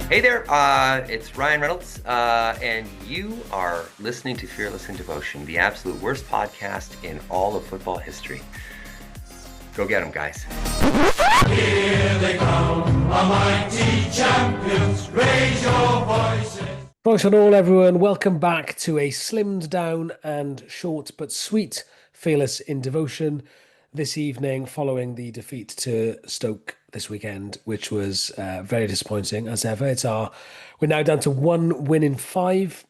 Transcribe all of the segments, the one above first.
Hey there, it's Ryan Reynolds, and you are listening to Fearless in Devotion, the absolute worst podcast in all of football history. Go get them, guys. Here they come, a mighty champions, raise your voices. Thanks on all, everyone. Welcome back to a slimmed down and short but sweet Fearless in Devotion this evening following the defeat to Stoke this weekend, which was very disappointing as ever. We're now down to 1 win in 5.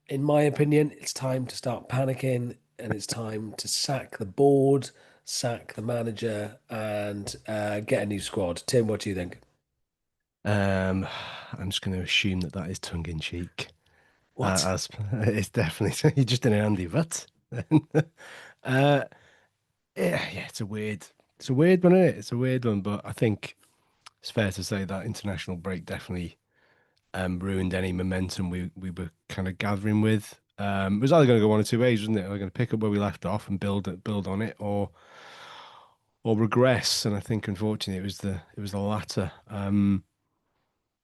In my opinion, it's time to start panicking and it's time to sack the board, sack the manager, and get a new squad. Tim, what do you think? I'm just going to assume that is tongue in cheek. What? As it's definitely you just didn't Andy, but yeah, it's a weird one, isn't it? It's a weird one, but I think it's fair to say that international break definitely ruined any momentum we were kind of gathering with. It was either going to go one or two ways, wasn't it? We're going to pick up where we left off and build on it, or regress. And I think unfortunately it was the latter.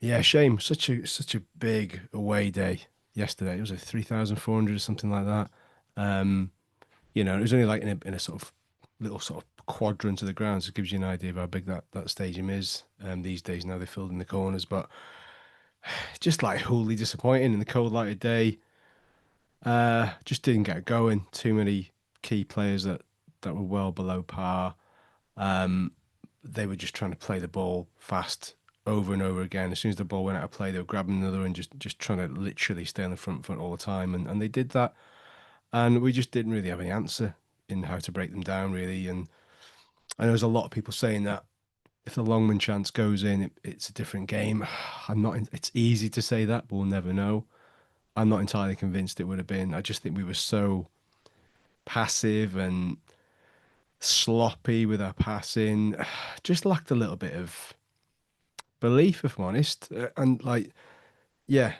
Yeah, shame. Such a big away day yesterday. It was 3,400 or something like that. It was only like in a sort of little sort of quadrant of the ground, so it gives you an idea of how big that stadium is. These days now they're filled in the corners, but just like wholly disappointing in the cold light of day. Just didn't get going. Too many key players that were well below par. They were just trying to play the ball fast over and over again. As soon as the ball went out of play, they were grabbing another and just trying to literally stay on the front foot all the time. And they did that. And we just didn't really have any answer in how to break them down, really. And I know there's a lot of people saying that if the Longman chance goes in, it's a different game. It's easy to say that, but we'll never know. I'm not entirely convinced it would have been. I just think we were so passive and sloppy with our passing. Just lacked a little bit of belief, if I'm honest. And yeah,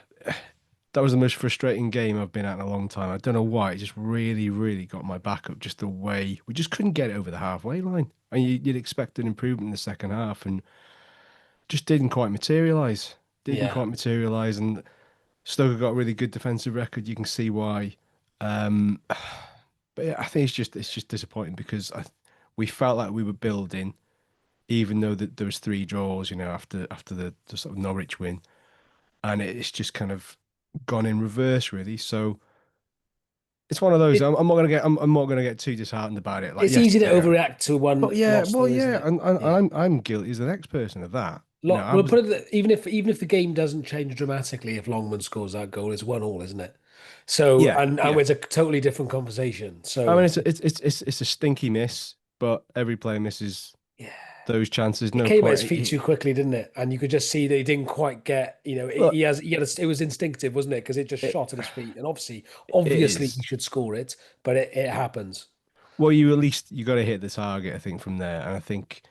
that was the most frustrating game I've been at in a long time. I don't know why. It just really, really got my back up. Just the way we just couldn't get it over the halfway line. And you'd expect an improvement in the second half, and just didn't quite materialise. And Stoke have got a really good defensive record. You can see why. But yeah, I think it's just disappointing because we felt like we were building, even though there was 3 draws, after the sort of Norwich win, and it's just kind of gone in reverse, really. So it's one of those. I'm not gonna get too disheartened about it. Like It's easy to yesterday, overreact to one but yeah, loss, well, though, isn't yeah, it? and Yeah. I'm guilty as the next person of that. I We'll was, put it even if the game doesn't change dramatically, if Longman scores that goal, it's 1-1, isn't it? So yeah, and yeah. it's a totally different conversation. I mean, So it's a stinky miss, but every player misses yeah, those chances. it No came at point. his feet too quickly, didn't it? And you could just see that he didn't quite get. Look, It was instinctive, wasn't it? Because it just it, shot at his feet, and it obviously he is. should score it, but it happens. Well, you got to hit the target, I think, from there. And I think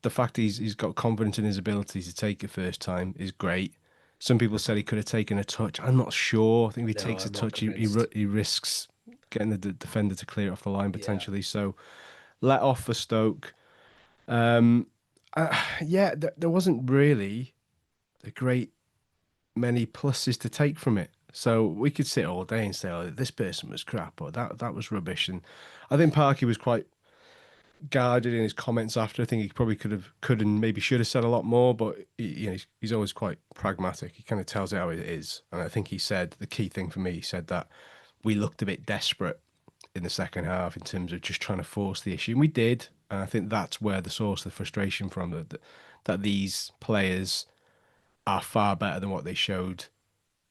the fact he's got confidence in his ability to take it first time is great. Some people said he could have taken a touch. I'm not sure. I think if he No, takes a I'm not touch, convinced. he risks getting the defender to clear it off the line Yeah. potentially. So let off for Stoke. Um, yeah, there wasn't really a great many pluses to take from it. So we could sit all day and say, "Oh, this person was crap," or that was rubbish. And I think Parky was quite guarded in his comments after. I think he probably could and maybe should have said a lot more, but he's always quite pragmatic. He kind of tells it how it is. And I think he said the key thing for me. He said that we looked a bit desperate in the second half in terms of just trying to force the issue, and we did. And I think that's where the source of the frustration from that these players are far better than what they showed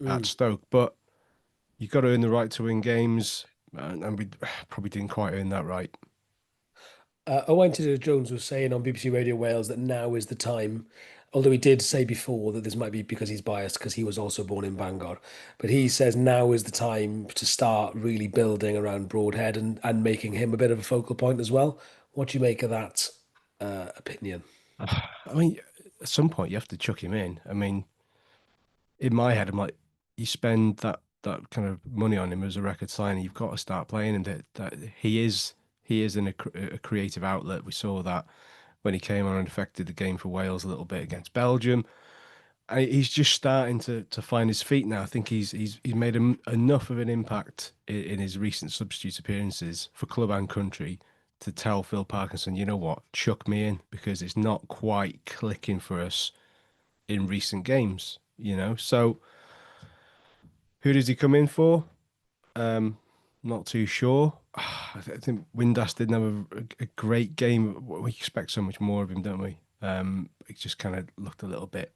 at Mm. Stoke. But you've got to earn the right to win games, and we probably didn't quite earn that right. Owain Jones was saying on BBC Radio Wales that now is the time, although he did say before that this might be because he's biased because he was also born in Bangor, but he says now is the time to start really building around Broadhead and making him a bit of a focal point as well. What do you make of that opinion? I mean, at some point you have to chuck him in. I mean, in my head, I'm like, you spend that kind of money on him as a record signing, you've got to start playing him. That he is a creative outlet. We saw that when he came on and affected the game for Wales a little bit against Belgium. he's just starting to find his feet now. I think he's made enough of an impact in his recent substitute appearances for club and country to tell Phil Parkinson, you know what, chuck me in because it's not quite clicking for us in recent games. So who does he come in for? Not too sure. I think Windass didn't have a great game. We expect so much more of him, don't we? He just kind of looked a little bit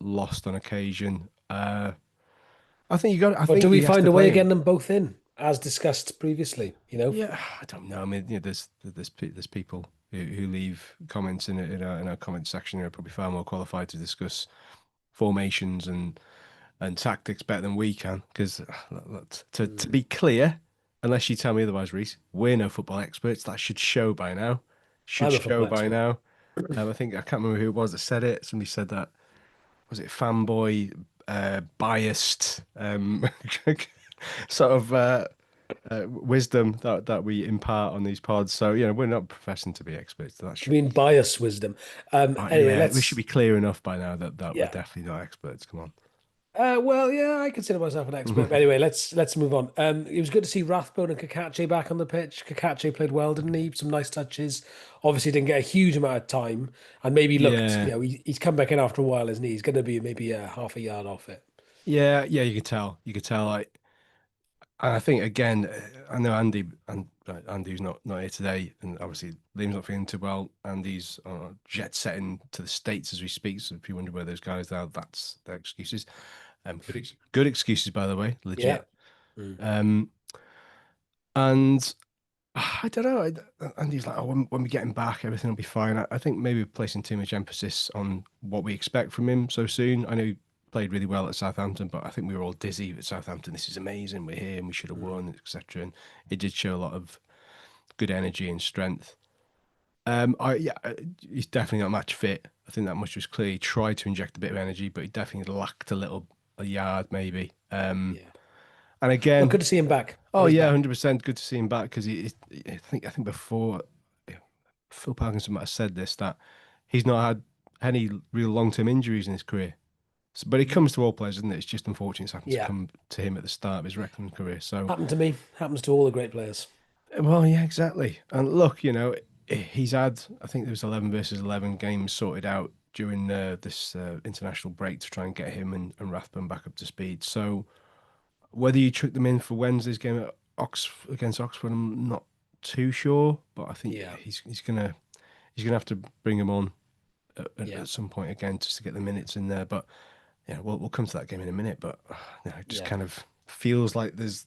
lost on occasion. I think you got. I But do think we he has find to a way play of getting him. them both in, as discussed previously? Yeah, I don't know. I mean, there's people who leave comments in our comment section who are probably far more qualified to discuss formations and tactics better than we can. Because to be clear, unless you tell me otherwise, Reese, we're no football experts. That should show by now. Should I'm a show football by expert. now. I can't remember who it was that said it. Somebody said that. Was it fanboy, biased, sort of wisdom that we impart on these pods. So we're not professing to be experts. That Do should you mean bias wisdom? Anyway, yeah, we should let's. be clear enough by now that we're Yeah. definitely not experts. Come Well, yeah, I consider myself an expert. But on. anyway, let's move on. It was good to see Rathbone and Cacace back on the pitch. Cacace played well, didn't he? Some nice touches. Obviously, didn't get a huge amount of time, and maybe looked. Yeah, He's come back in after a while, isn't he? He's going to be maybe half a yard off it. yeah. You could tell. You could tell. And I think again, I know Andy's not here today, and obviously Liam's not feeling too well. Andy's jet setting to the States as we speak. So if you wonder where those guys are, that's their excuses. Good excuses, by the way, Yeah. legit. Mm. Um, and I don't know. Andy's like, oh, when we get him back, everything will be fine. I think maybe placing too much emphasis on what we expect from him so soon. I know he played really well at Southampton, but I think we were all dizzy at Southampton. This is amazing. We're here and we should have won, etc. And it did show a lot of good energy and strength. He's definitely not match fit. I think that much was clear. He tried to inject a bit of energy, but he definitely lacked a yard maybe. Yeah. And Well, again, good to see him back. oh Well, he's yeah, back. 100%. Good to see him back because I think before Phil Parkinson might have said this that he's not had any real long-term injuries in his career. But it comes to all players, isn't it? It's just unfortunate it's happened to Yeah. come to him at the start of his Wrexham career. So, Happened to me. Happens to all the great players. well, yeah, exactly. And look, he's had, I think there was 11 versus 11 games sorted out during this international break to try and get him and Rathbone back up to speed. So whether you chuck them in for Wednesday's game at against Oxford, I'm not too sure, but I think Yeah. he's gonna have to bring him on Yeah. at some point again just to get the minutes in there. But yeah, we'll come to that game in a minute. But it just Yeah. kind of feels like there's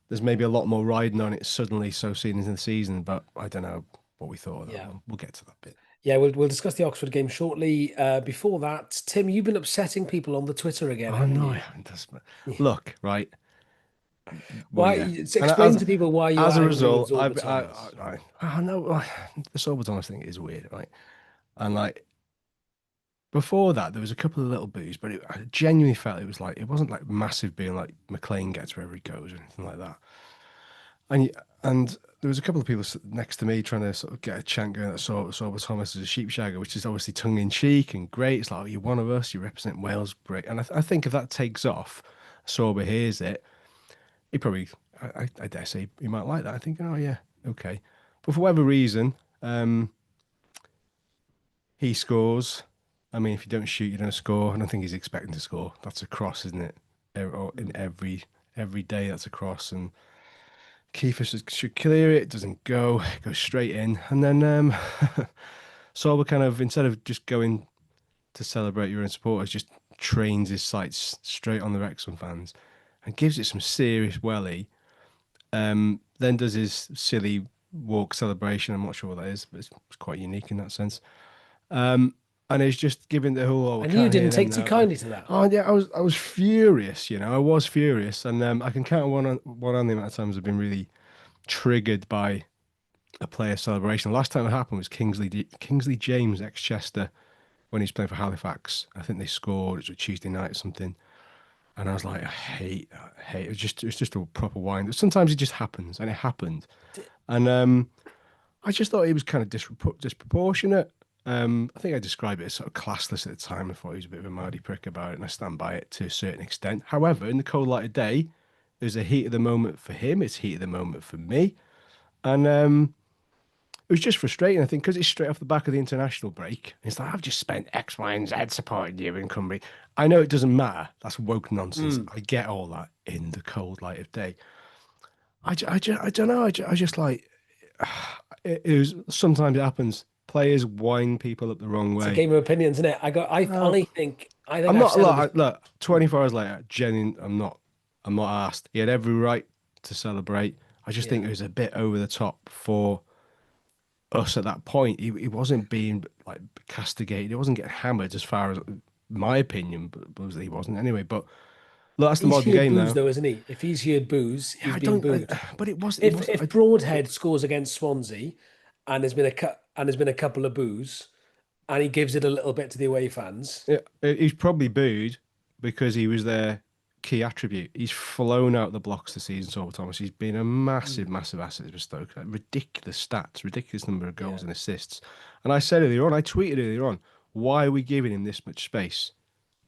maybe a lot more riding on it suddenly so soon into the season. But I don't know what we thought of that Yeah. one. We'll get to that bit. Yeah, we'll discuss the Oxford game shortly. Before that, Tim, you've been upsetting people on the Twitter again, Oh haven't no, you? look, right. Well, Why? yeah, and Explain to people why you as a are angry with result, Zorba Thomas. I know the sober Thomas thing is weird, right? And like before that, there was a couple of little boos, but I genuinely felt it wasn't like massive being like McLean gets wherever he goes or anything like that. And there was a couple of people next to me trying to sort of get a chant going that saw Thomas as a sheepshagger, which is obviously tongue in cheek and great. It's like, oh, you're one of us, you represent Wales, great. And I think if that takes off, Sorba hears it, he probably, I dare say, he might like that. I think, oh yeah, okay. But for whatever reason, he scores. I mean, if you don't shoot, you don't score. I don't think he's expecting to score. That's a cross, isn't it? In every day, that's a cross, and Kiefer should clear it. Doesn't go. Goes straight in, and then Sorba kind of instead of just going to celebrate your own supporters, just trains his sights straight on the Wrexham fans, and gives it some serious welly. Then does his silly walk celebration. I'm not sure what that is, but it's quite unique in that sense. And it's just giving the whole, oh, we And you can't hear didn't them take too now. kindly to that. Oh yeah, I was furious. I was furious, and I can count on the amount of times I've been really triggered by a player celebration. The last time it happened was Kingsley James ex Chester when he was playing for Halifax. I think they scored. It was a Tuesday night or something, and I was like, I hate. It was just a proper whine. Sometimes it just happens, and it happened, and I just thought he was kind of disproportionate. I think I described it as sort of classless at the time. I thought he was a bit of a mardy prick about it, and I stand by it to a certain extent. However, in the cold light of day, there's a heat of the moment for him. It's heat of the moment for me, and it was just frustrating. I think because it's straight off the back of the international break. It's like I've just spent X, Y, and Z supporting you in Cumbria. I know it doesn't matter. That's woke nonsense. Mm. I get all that in the cold light of day. I don't know. I just like it was sometimes it happens. Players wind people up the wrong It's a way. game of opinions, isn't it? No, I think I'm I've not. said on this. Look, 24 hours later, Jenny, I'm not asked. He had every right to celebrate. I just think Yeah. it was a bit over the top for us at that point. He wasn't being like castigated. He wasn't getting hammered, as far as my opinion, but he wasn't anyway. But look, that's the He's modern heard game booze now. though, isn't he? If he's heard booze, Yeah, he's been booed. but it If wasn't. Broadhead scores against Swansea and there's been a couple of boos and he gives it a little bit to the away fans. Yeah, he's probably booed because he was their key attribute. He's flown out the blocks this season, Saul Thomas. He's been a massive, Mm. massive asset for Stoke. Like, ridiculous stats, ridiculous number of Yeah. goals and assists. And I said earlier on, I tweeted earlier on, why are we giving him this much space?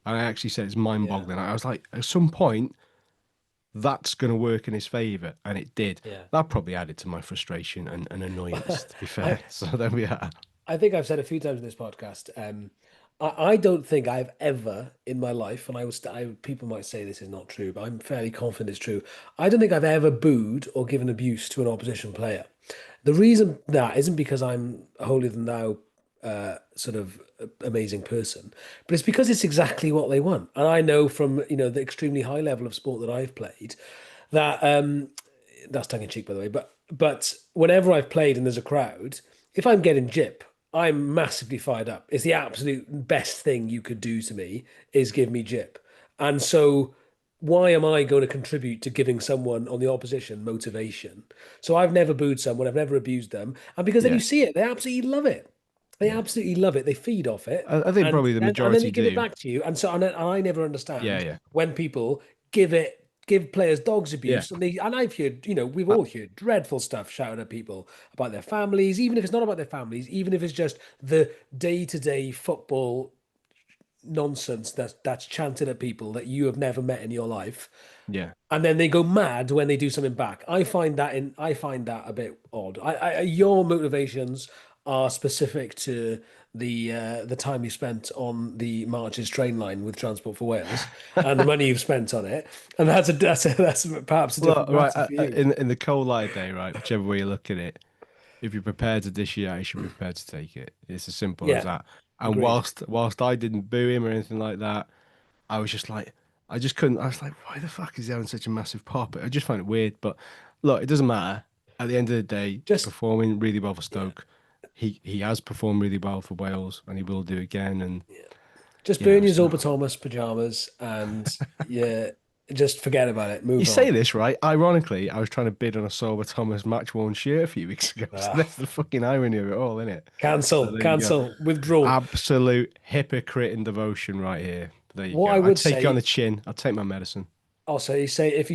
And I actually said it's Yeah. mind-boggling. I was like, at some point, that's going to work in his favour, and it did. Yeah. That probably added to my frustration and annoyance, to be fair. I So there we are. I think I've said a few times in this podcast. I don't think I've ever in my life, and people might say this is not true, but I'm fairly confident it's true. I don't think I've ever booed or given abuse to an opposition player. The reason that isn't because I'm a holier than thou sort of amazing person, but it's because it's exactly what they want. And I know from the extremely high level of sport that I've played that that's tongue in cheek, by the way. But whenever I've played and there's a crowd, if I'm getting jip, I'm massively fired up. It's the absolute best thing you could do to me is give me jip. And so why am I going to contribute to giving someone on the opposition motivation? So I've never booed someone, I've never abused them. And because then you Yeah, see it, they absolutely love it. They yeah. absolutely love it. They feed off it. I think probably the And then they majority give it do. back to you. And I never Yeah, understand yeah. when people give players dogs Yeah. abuse, and I've heard, we've all heard dreadful stuff shouted at people about their families, even if it's not about their families, even if it's just the day-to-day football nonsense that's chanted at people that you have never met in your life, Yeah. and then they go mad when they do something back. I find that a bit odd. Your motivations are specific to the time you spent on the Marches train line with Transport for Wales and the money you've spent on it, and that's perhaps a Look, different right, matter for you. in the cold light of day, right, whichever way you look at it, if you're prepared to dish it out, you should be prepared to take it. It's as simple as Yeah, that. And agreed. whilst I didn't boo him or anything like that, I was just like, I just couldn't. I was like, why the fuck is he having such a massive pop? I just find it weird. But look, it doesn't matter. At the end of the day, he's Just performing really well for yeah, Stoke. He has performed really well for Wales, and he will do again. And just yeah, burn your it's not. Zorba Thomas pajamas and yeah, just forget about it. You Move say on. this, right? Ironically, I was trying to bid on a Sorba Thomas match worn shirt a few weeks ago. So Ah, that's the fucking irony of it all, isn't it? So cancel, there you go. cancel, withdraw. Absolute hypocrite and devotion right here. There you What go. I I would take it on say the chin. I'll take my medicine. also, if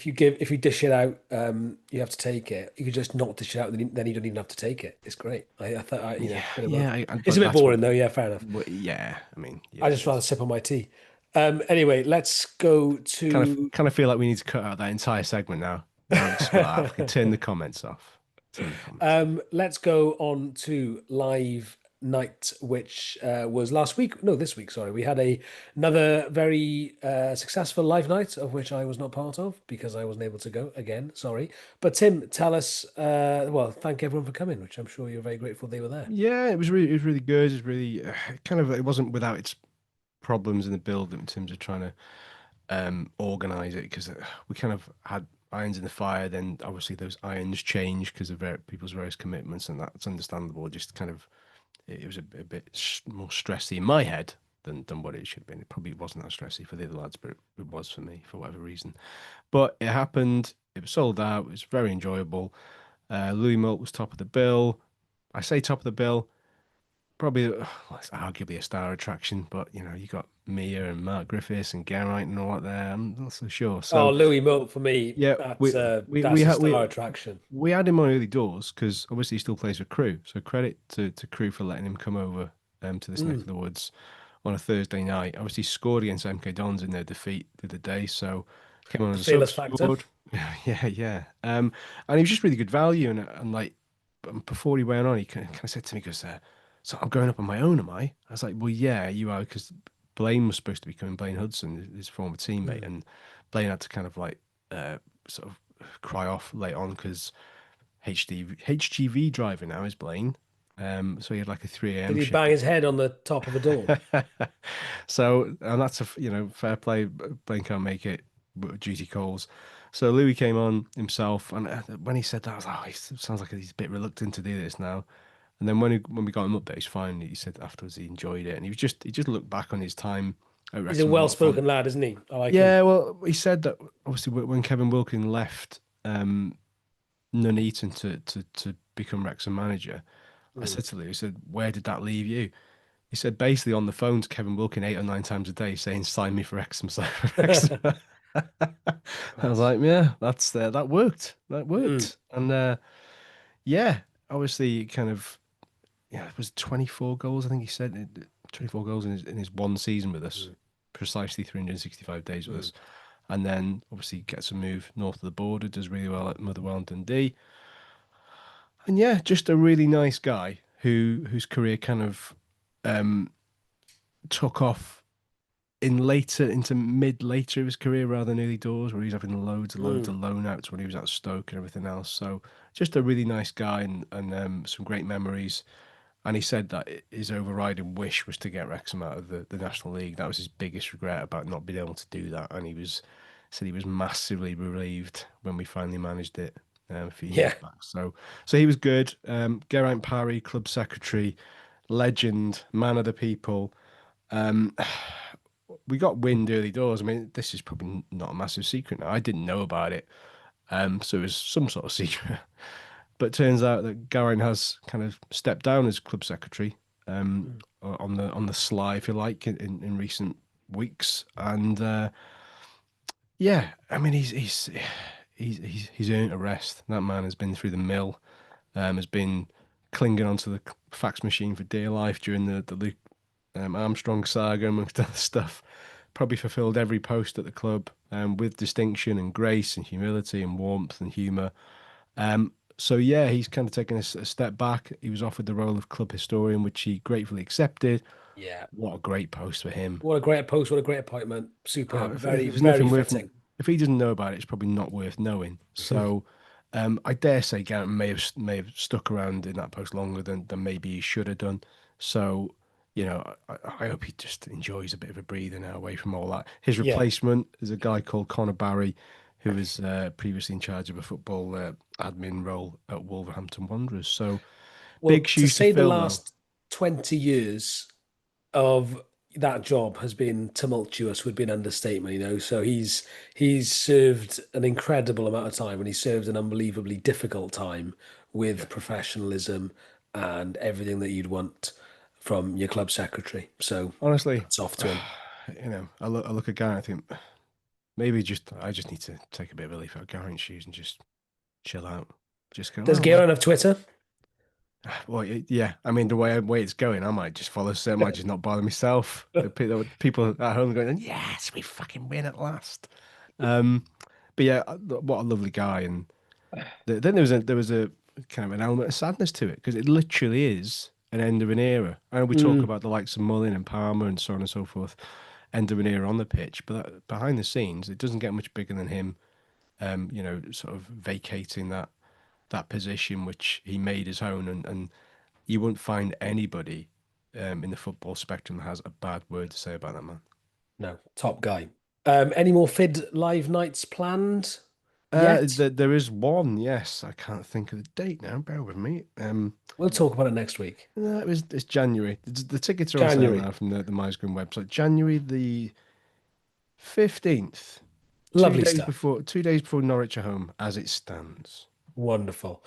you dish it out, you have to take it. You could just not dish it out, then you don't even have to take it. It's great. I thought Yeah, bit of yeah. both. It's a But bit that's what. boring though. Yeah, fair enough. Yeah, I mean, I yeah, it just rather is. sip on my tea. Anyway, let's go to Kind of feel like we need to cut out that entire segment now. Now we've split that. We can turn the comments off. Turn the comments off. let's go on to live night, which was last week. No, this week. Sorry, we had another very successful live night, of which I was not part of because I wasn't able to go again. Sorry, but Tim, tell us. Well, thank everyone for coming, which I'm sure you're very grateful they were there. Yeah, it was really good. It was really kind of it wasn't without its problems in the build in terms of trying to organize it because we kind of had irons in the fire. Then obviously those irons change because of people's various commitments, and that's understandable. Just kind of it was a bit more stressy in my head than what it should have been. It probably wasn't that stressy for the other lads, but it was for me for whatever reason. But it happened. It was sold out. It was very enjoyable. Louis Milk was top of the bill. I say top of the bill. probably well, it's arguably a star attraction, but you got Mia and Mark Griffiths and Geraint and all that there. I'm not so sure. Oh, So Louis Moat for me, yeah, that's a star attraction. we had him on early doors because obviously he still plays for Crew. So credit to Crew for letting him come over to this neck of Mm. the woods on a Thursday night. Obviously, he scored against MK Dons in their defeat the other day, so came on The as a sub, fearless factor. scored. Yeah, yeah. And he was just really good value. And like before he went on, he kind of said to me, "Because so I'm going up on my own, am I?" I was like, "Well, yeah, you are," because Blaine was supposed to be coming. Blaine Hudson, his former teammate, Mm. and Blaine had to kind of like sort of cry off late on because HGV driver now is Blaine. So he had like a 3 Did a.m. he bang shift. his head on the top of a door? So, and that's fair play. Blaine can't make it, duty calls. So Louis came on himself, and when he said that, I was like, oh, he sounds like he's a bit reluctant to do this now. And then when we got him up there, he's fine. He said afterwards he enjoyed it, and he just looked back on his time at He's a Wrexham with a lot of fun. well-spoken lad, isn't he? I like him. Yeah, well, he said that obviously when Kevin Wilkin left Nuneaton to become Wrexham manager, I Mm. said to Louis, I said, where did that leave you? He said basically on the phone to Kevin Wilkin 8 or 9 times a day saying, sign me for Wrexham, sign me for Wrexham. I was Nice. like, yeah, that worked. That Mm. worked. And yeah, obviously kind of it was 24 goals, I think he said. 24 goals in his one season with us, Mm. precisely 365 days with Mm. us. And then obviously gets a move north of the border, does really well at Motherwell and Dundee. And yeah, just a really nice guy whose career kind of um, took off in later into mid later of his career rather than early doors, where he's having loads and loads Mm. of loan outs when he was at Stoke and everything else. So just a really nice guy and some great memories. And he said that his overriding wish was to get Wrexham out of the National League. That was his biggest regret about not being able to do that. And said he was massively relieved when we finally managed it a few years Yeah. back. So he was good. Geraint Parry, club secretary, legend, man of the people. Um, we got wind early doors. I mean, this is probably not a massive secret now. I didn't know about it. So it was some sort of secret. But it turns out that Geraint has kind of stepped down as club secretary Mm. on the sly, if you like, in recent weeks. And yeah, I mean, he's earned a rest. That man has been through the mill, has been clinging onto the fax machine for dear life during the Luke Armstrong saga, amongst other stuff. Probably fulfilled every post at the club with distinction and grace and humility and warmth and humour. So yeah, he's kind of taken a step back. He was offered the role of club historian, which he gratefully accepted. Yeah. What a great post for him! What a great post. What a great appointment. Oh, Superb. if Very, there's very nothing worth, fitting. if he doesn't know about it, it's probably not worth knowing. So, I dare say Garrett may have stuck around in that post longer than maybe he should have done. So, I hope he just enjoys a bit of a breather now away from all that. His Yeah. replacement is a guy called Conor Barry, who was previously in charge of a football admin role at Wolverhampton Wanderers. So, Well, big to shoes to say the fill, though. last 20 years of that job has been tumultuous would be an understatement, So he's served an incredible amount of time and he served an unbelievably difficult time Yeah. with professionalism and everything that you'd want from your club secretary. So Honestly, that's off to him. I look at Garrett, I think maybe I just need to take a bit of relief out of Geraint's shoes and just chill out. Just go, Does oh well. Geraint have Twitter? Well, yeah. I mean, the way it's going, I might just follow suit. I might just not bother myself. The people at home going, yes, we fucking win at last. Um, but yeah, what a lovely guy. And then there was a kind of an element of sadness to it because it literally is an end of an era. I know we talk Mm, about the likes of Mullin and Palmer and so on and so forth, end of an era on the pitch, but behind the scenes, it doesn't get much bigger than him. Sort of vacating that position which he made his own, and you wouldn't find anybody in the football spectrum that has a bad word to say about that man. no, top guy. Any more FID live nights planned yet? There is one, yes. I can't think of the date now. Bear with me. We'll talk about it next week. No, it's January. The tickets are on sale January. now from the Mizegreen website. January the 15th. Lovely stuff. 2 days before Norwich are home, as it stands. Wonderful.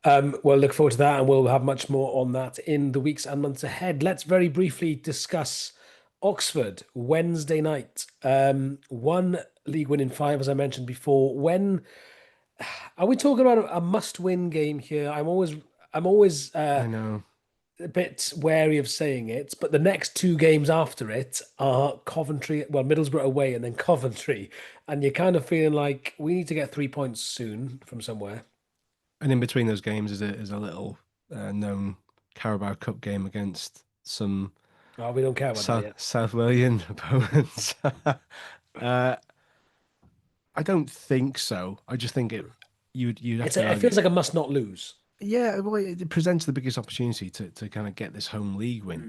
Well, look forward to that, and we'll have much more on that in the weeks and months ahead. Let's very briefly discuss Oxford Wednesday night. One league win in five, as I mentioned before. When are we talking about a must-win game here? I'm always I know. a bit wary of saying it, but the next two games after it are Coventry, well, Middlesbrough away, and then Coventry, and you're kind of feeling like we need to get 3 points soon from somewhere. And in between those games is a little known Carabao Cup game against some Oh, we don't care about that yet. South Walian opponents. uh, I don't think so. I just think you'd have to It feels argue. like a must not lose. Yeah, well, it presents the biggest opportunity to kind of get this home league win,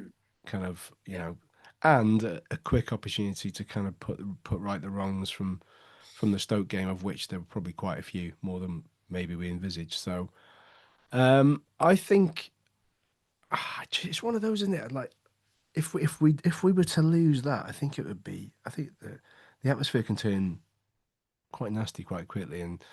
Mm. kind of, Yeah. and a quick opportunity to kind of put right the wrongs from the Stoke game, of which there were probably quite a few more than maybe we envisaged. So, I think it's one of those, isn't it? Like if we were to lose that, I think it would be. I think the atmosphere can turn quite nasty quite quickly, and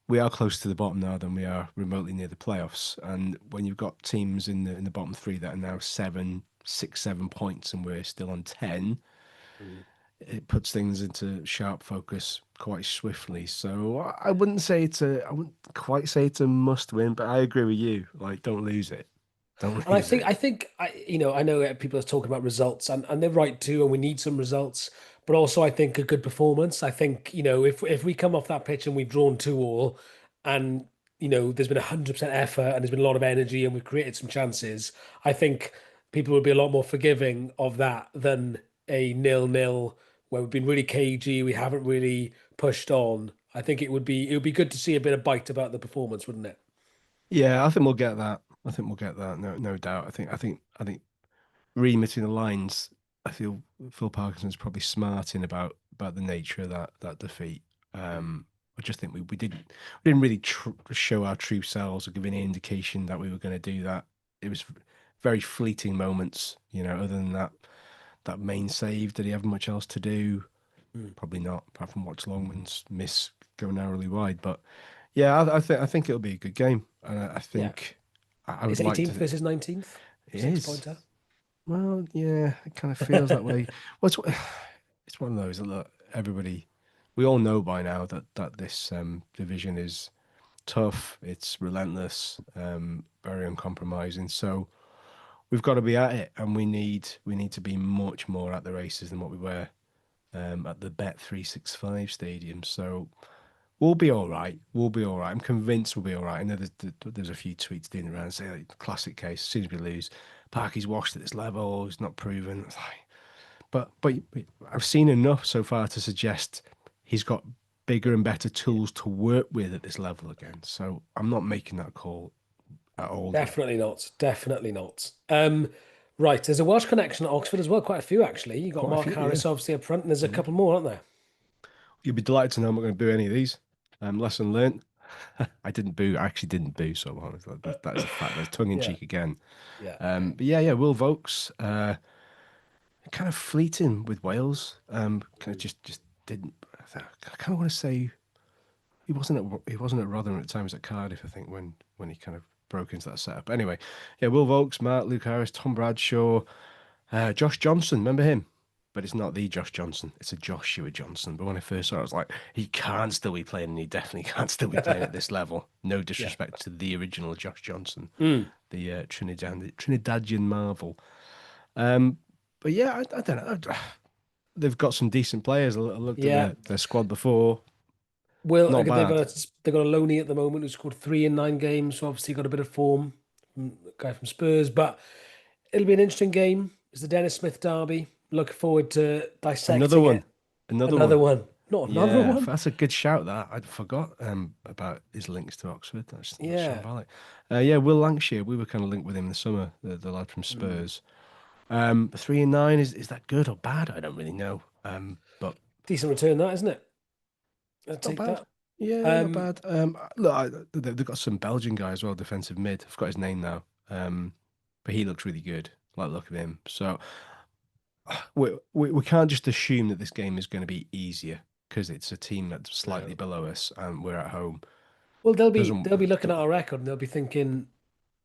we are closer to the bottom now than we are remotely near the playoffs. And when you've got teams in the bottom three that are now 7 6 7 points, and we're still on 10, Mm. it puts things into sharp focus quite swiftly. So I wouldn't say I wouldn't quite say it's a must win, but I agree with you. Like, don't lose it. Don't And I lose think it. I think I know people are talking about results, and they're right too, and we need some results. But also, I think a good performance. I think if we come off that pitch and we've drawn 2-2, and there's been 100% effort and there's been a lot of energy and we've created some chances, I think people would be a lot more forgiving of that than a 0-0 where we've been really cagey. We haven't really pushed on. I think it would be good to see a bit of bite about the performance, wouldn't it? Yeah, I think we'll get that. I think we'll get that. No doubt. I think reading between the lines, I feel Phil Parkinson's probably smarting about the nature of that defeat. I just think we didn't really show our true selves or give any indication that we were going to do that. It was very fleeting moments, Other than that main save, did he have much else to do? Mm. Probably not, apart from watch Longman's miss go narrowly wide. But yeah, I think it'll be a good game, and I Yeah. think I would It's like 18th to. versus 19th. It Six is. pointer. Well, yeah, it kind of feels that way. Well, it's one of those that look, we all know by now that this division is tough. It's relentless, very uncompromising. So we've got to be at it, and we need to be much more at the races than what we were at the Bet365 stadium. So we'll be all right. We'll be all right. I'm convinced we'll be all right. I know there's a few tweets doing around saying, like, classic case, as soon as we lose, Parky's washed at this level, he's not proven. It's like, but I've seen enough so far to suggest he's got bigger and better tools to work with at this level again. So I'm not making that call at all yet. Definitely not. Definitely not. Right. There's a Welsh connection at Oxford as well. Quite a few, actually. You got Quite a Mark few, yeah. Harris obviously up front, and there's a Yeah. couple more, aren't there? You'll be delighted to know I'm not going to boo any of these. Lesson learned. I didn't boo. I actually didn't boo someone. That is a fact. That's tongue in Yeah. cheek again. Yeah. But yeah, Will Vokes, kind of fleeting with Wales. Kind of just didn't. I kind of want to say he wasn't at Rotherham at times at Cardiff. I think when he kind of broke into that setup. Anyway, yeah, Will Vokes, Mark, Luke Harris, Tom Bradshaw, Josh Johnson. Remember him? But it's not the Josh Johnson. It's a Joshua Johnson. But when I first saw it, I was like, he can't still be playing, and he definitely can't still be playing at this level. No Yeah. disrespect to the original Josh Johnson, Mm. the Trinidadian marvel. Um, but yeah, I don't know. They've got some decent players. I looked at Yeah. their squad before. Well, Not bad. they've got a loanee at the moment who scored 3 in 9 games, so obviously got a bit of form. Guy from Spurs, but it'll be an interesting game. It's the Dennis Smith derby. Look forward to Another dissecting it. one. Another Another one. one. Not another Yeah, one. that's a good shout. That I forgot about his links to Oxford. That's Yeah. shambolic. Yeah, Will Lancashire. We were kind of linked with him in the summer. The lad from Mm. Spurs. 3 in 9 is that good or bad? I don't really know. But Decent return, that isn't it? I'll not take bad. that. Yeah, not Um, bad. Look, they've got some Belgian guy as well, defensive mid. I forgot his name now. But he looks really good. Like the look of him. So we can't just assume that this game is going to be easier because it's a team that's slightly no. below us and we're at home. Well, they'll be Doesn't, they'll be looking at our record and they'll be thinking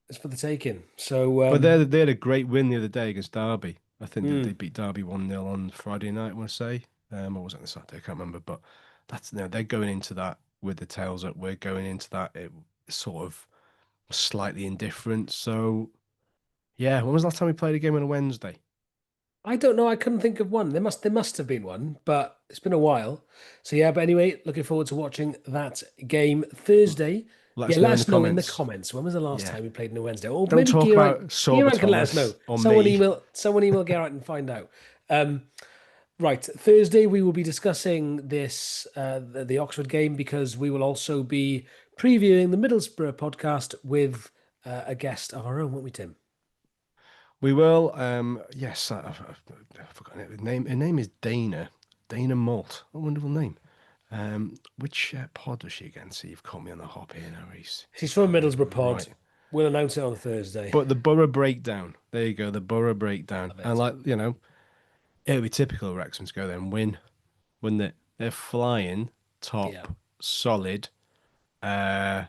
it's for the taking. So but they had a great win the other day against Derby. I think that they mm, beat Derby 1-0 on Friday night, I want to say. Or was it on Saturday? I can't remember. But that's, they're going into that with the tails up. We're going into that sort of slightly indifferent. So, yeah, when was the last time we played a game on a Wednesday? I don't know. I couldn't think of one. There must have been one, but it's been a while. So yeah, but anyway, looking forward to watching that game Thursday. Let Yeah, us know let in the us know in the comments. comments. When was the last Yeah. time we played on a Wednesday? Or Don't maybe talk about Geraint can let us know. Sorbitollis or me. Someone email Geraint and find out. Um, right, Thursday we will be discussing this the Oxford game because we will also be previewing the Middlesbrough podcast with a guest of our own, won't we, Tim? We will. Yes, I've forgotten it. Her name is Dana. Dana Malt. A wonderful name. Which pod was she again? So you've caught me on the hop here now, Reese. She's from Middlesbrough Pod. Right. We'll announce it on Thursday. But the Borough breakdown. There you go. The Borough breakdown. Love it. And it'll be typical of Wrexham to go there and win, wouldn't it? They're flying top, Yeah. solid. That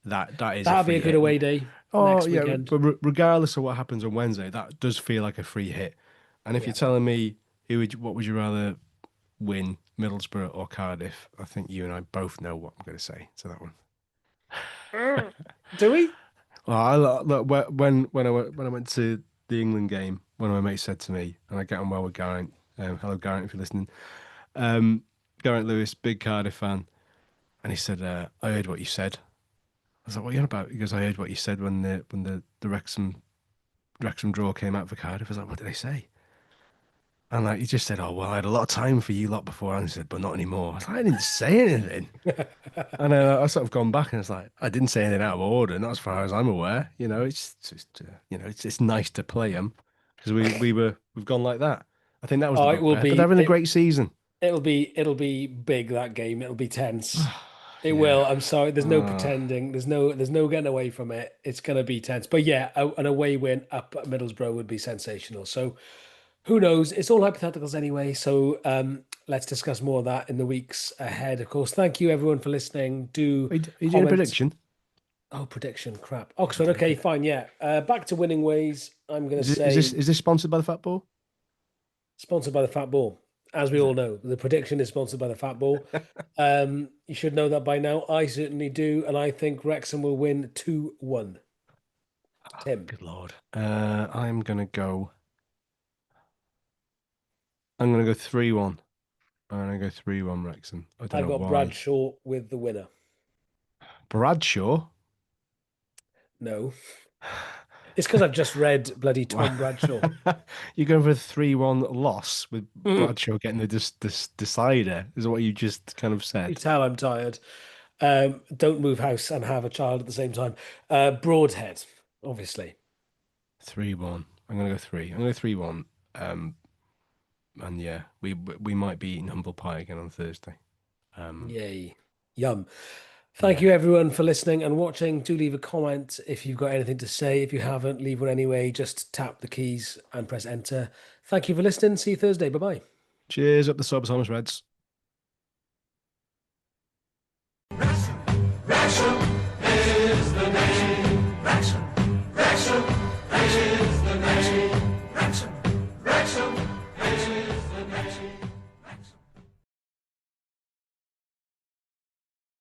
is a That'll be free a good hit. away day Oh next yeah, weekend. but regardless of what happens on Wednesday, that does feel like a free hit. And if Yeah. you're telling me what would you rather win, Middlesbrough or Cardiff? I think you and I both know what I'm going to say to that one. Do we? Well, look, when I went to the England game, one of my mates said to me, and I get on well with Geraint. Hello, Geraint, if you're listening. Geraint Lewis, big Cardiff fan, and he said, "I heard what you said." I was like, "What are you on about?" He goes, "I heard what you said when the Wrexham draw came out for Cardiff." I was like, "What did they say?" And he just said, "Oh well, I had a lot of time for you lot before." And he said, "But not anymore." I was like, "I didn't say anything." And I sort of gone back and it's like, I didn't say anything out of order, not as far as I'm aware. It's just it's nice to play them because we've gone like that. I think that was the Oh, it will bugbear. But they're be having a great season. it'll be big that game. It'll be tense. It Yeah. will. I'm sorry. There's no pretending. There's no getting away from it. It's gonna be tense. But yeah, an away win up at Middlesbrough would be sensational. So who knows? It's all hypotheticals anyway. So let's discuss more of that in the weeks ahead. Of course. Thank you everyone for listening. Do Are you doing a comment. prediction? Oh, prediction. Crap. Oxford. Okay, fine. Yeah. Back to winning ways. I'm gonna Is say this sponsored by the Fat Ball? sponsored by the Fat Ball. As we all know, the prediction is sponsored by the Fat Ball. You should know that by now. I certainly do, and I think Wrexham will win 2-1. Tim, Good Lord. I'm gonna go. I'm gonna go 3-1. I'm gonna go 3-1 Wrexham. I don't I've know got why. Bradshaw with the winner. Bradshaw. No, it's because I've just read bloody Tom Bradshaw. You're going for a 3-1 loss with Mm. Bradshaw getting the decider, is what you just kind of You said. tell I'm tired. Don't move house and have a child at the same time. Broadhead, obviously. 3-1. I'm gonna go 3. I'm gonna go 3-1. And yeah, we might be eating humble pie again on Thursday. Yay. Yum. Thank Yeah. you everyone for listening and watching. Do leave a comment if you've got anything to say. If you haven't, leave one anyway. Just tap the keys and press enter. Thank you for listening. See you Thursday. Bye-bye. Cheers up the Sober Thomas Reds.